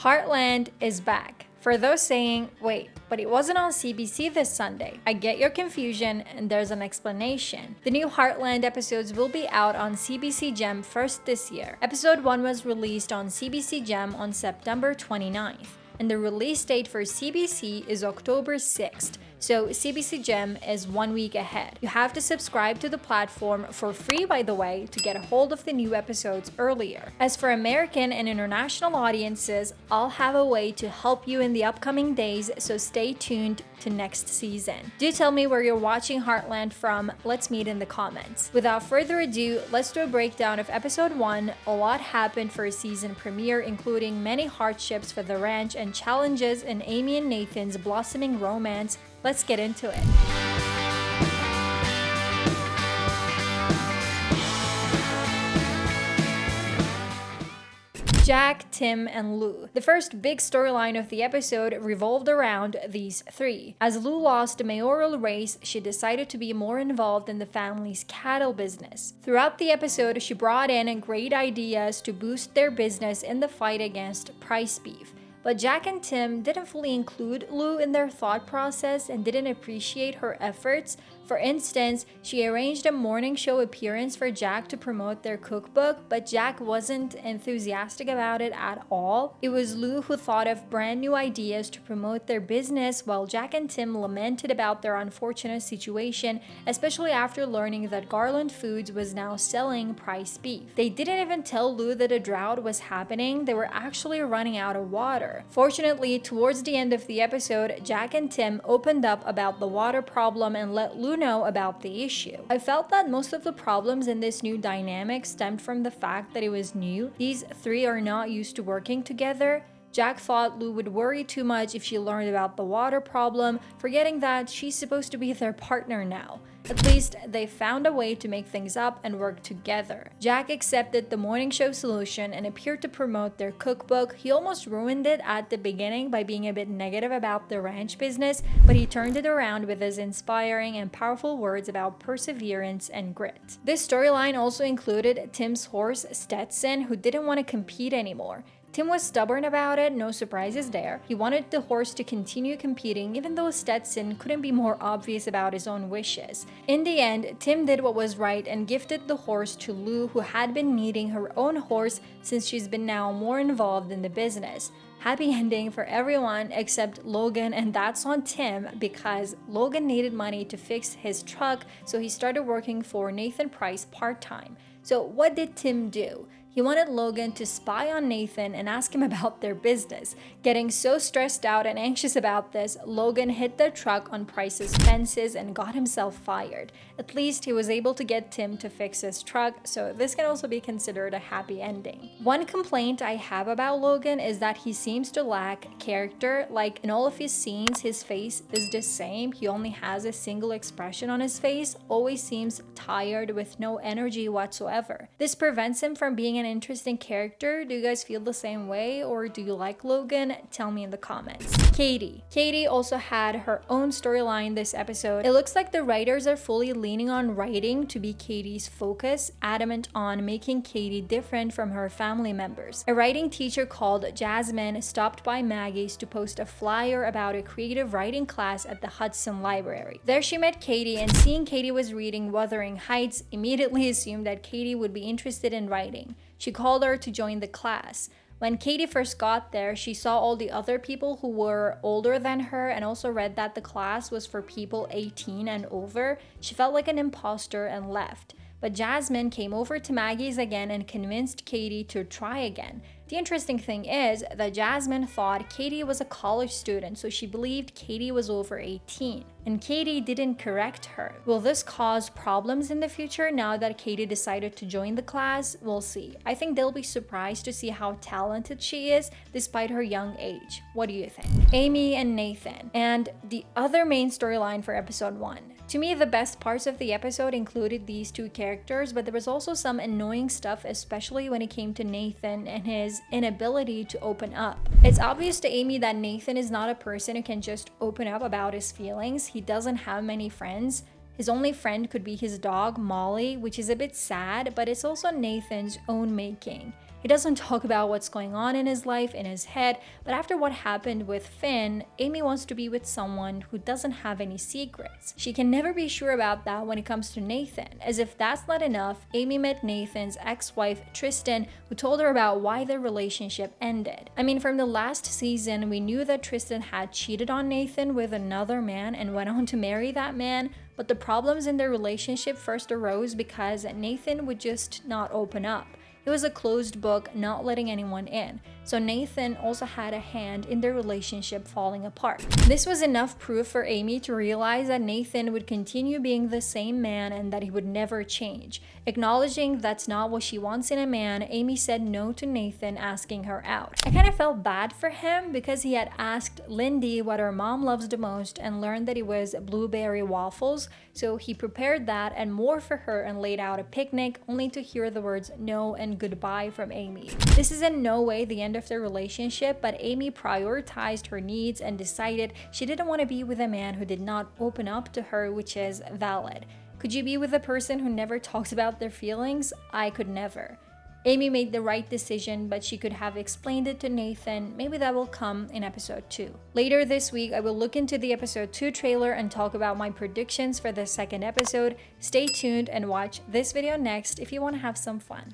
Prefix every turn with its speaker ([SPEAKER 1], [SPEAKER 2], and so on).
[SPEAKER 1] Heartland is back. For those saying, wait, but it wasn't on CBC this Sunday. I get your confusion, and there's an explanation. The new Heartland episodes will be out on CBC Gem first this year. Episode 1 was released on CBC Gem on September 29th, and the release date for CBC is October 6th. So CBC Gem is 1 week ahead. You have to subscribe to the platform for free, by the way, to get a hold of the new episodes earlier. As for American and international audiences, I'll have a way to help you in the upcoming days, so stay tuned to next season. Do tell me where you're watching Heartland from. Let's meet in the comments. Without further ado, let's do a breakdown of episode 1. A lot happened for a season premiere, including many hardships for the ranch and challenges in Amy and Nathan's blossoming romance. Let's get into it. Jack, Tim, and Lou. The first big storyline of the episode revolved around these three. As Lou lost the mayoral race, she decided to be more involved in the family's cattle business. Throughout the episode, she brought in great ideas to boost their business in the fight against price beef. But Jack and Tim didn't fully include Lou in their thought process and didn't appreciate her efforts. For instance, she arranged a morning show appearance for Jack to promote their cookbook, but Jack wasn't enthusiastic about it at all. It was Lou who thought of brand new ideas to promote their business, while Jack and Tim lamented about their unfortunate situation, especially after learning that Garland Foods was now selling price beef. They didn't even tell Lou that a drought was happening. They were actually running out of water. Fortunately, towards the end of the episode, Jack and Tim opened up about the water problem and let Lou know about the issue. I felt that most of the problems in this new dynamic stemmed from the fact that it was new. These three are not used to working together. Jack thought Lou would worry too much if she learned about the water problem, forgetting that she's supposed to be their partner now. At least they found a way to make things up and work together. Jack accepted the morning show solution and appeared to promote their cookbook. He almost ruined it at the beginning by being a bit negative about the ranch business, but he turned it around with his inspiring and powerful words about perseverance and grit. This storyline also included Tim's horse, Stetson, who didn't want to compete anymore. Tim was stubborn about it, no surprises there. He wanted the horse to continue competing even though Stetson couldn't be more obvious about his own wishes. In the end, Tim did what was right and gifted the horse to Lou, who had been needing her own horse since she's been now more involved in the business. Happy ending for everyone except Logan, and that's on Tim because Logan needed money to fix his truck, so he started working for Nathan Price part-time. So what did Tim do? He wanted Logan to spy on Nathan and ask him about their business. Getting so stressed out and anxious about this, Logan hit the truck on Price's fences and got himself fired. At least he was able to get Tim to fix his truck, so this can also be considered a happy ending. One complaint I have about Logan is that he seems to lack character. Like, in all of his scenes, his face is the same. He only has a single expression on his face, always seems tired with no energy whatsoever. This prevents him from being an interesting character. Do you guys feel the same way, or do you like Logan? Tell me in the comments. Katie. Katie also had her own storyline this episode. It looks like the writers are fully leaning on writing to be Katie's focus, adamant on making Katie different from her family members. A writing teacher called Jasmine stopped by Maggie's to post a flyer about a creative writing class at the Hudson Library. There she met Katie, and seeing Katie was reading Wuthering Heights, immediately assumed that Katie would be interested in writing. She called her to join the class. When Katie first got there, she saw all the other people who were older than her and also read that the class was for people 18 and over. She felt like an imposter and left. But Jasmine came over to Maggie's again and convinced Katie to try again. The interesting thing is that Jasmine thought Katie was a college student, so she believed Katie was over 18. And Katie didn't correct her. Will this cause problems in the future now that Katie decided to join the class? We'll see. I think they'll be surprised to see how talented she is despite her young age. What do you think? Amy and Nathan. And the other main storyline for episode 1. To me, the best parts of the episode included these two characters, but there was also some annoying stuff, especially when it came to Nathan and his inability to open up. It's obvious to Amy that Nathan is not a person who can just open up about his feelings. He doesn't have many friends. His only friend could be his dog, Molly, which is a bit sad, but it's also Nathan's own making. He doesn't talk about what's going on in his life, in his head, but after what happened with Finn, Amy wants to be with someone who doesn't have any secrets. She can never be sure about that when it comes to Nathan. As if that's not enough, Amy met Nathan's ex-wife Tristan, who told her about why their relationship ended. I mean, from the last season, we knew that Tristan had cheated on Nathan with another man and went on to marry that man, but the problems in their relationship first arose because Nathan would just not open up. It was a closed book, not letting anyone in. So Nathan also had a hand in their relationship falling apart. This was enough proof for Amy to realize that Nathan would continue being the same man and that he would never change. Acknowledging that's not what she wants in a man, Amy said no to Nathan asking her out. I kind of felt bad for him because he had asked Lindy what her mom loves the most and learned that it was blueberry waffles, so he prepared that and more for her and laid out a picnic, only to hear the words no and goodbye from Amy. This is in no way the end of their relationship, but Amy prioritized her needs and decided she didn't want to be with a man who did not open up to her, which is valid. Could you be with a person who never talks about their feelings? I could never. Amy made the right decision, but she could have explained it to Nathan. Maybe that will come in episode 2. Later this week, I will look into the episode 2 trailer and talk about my predictions for the second episode. Stay tuned and watch this video next if you want to have some fun.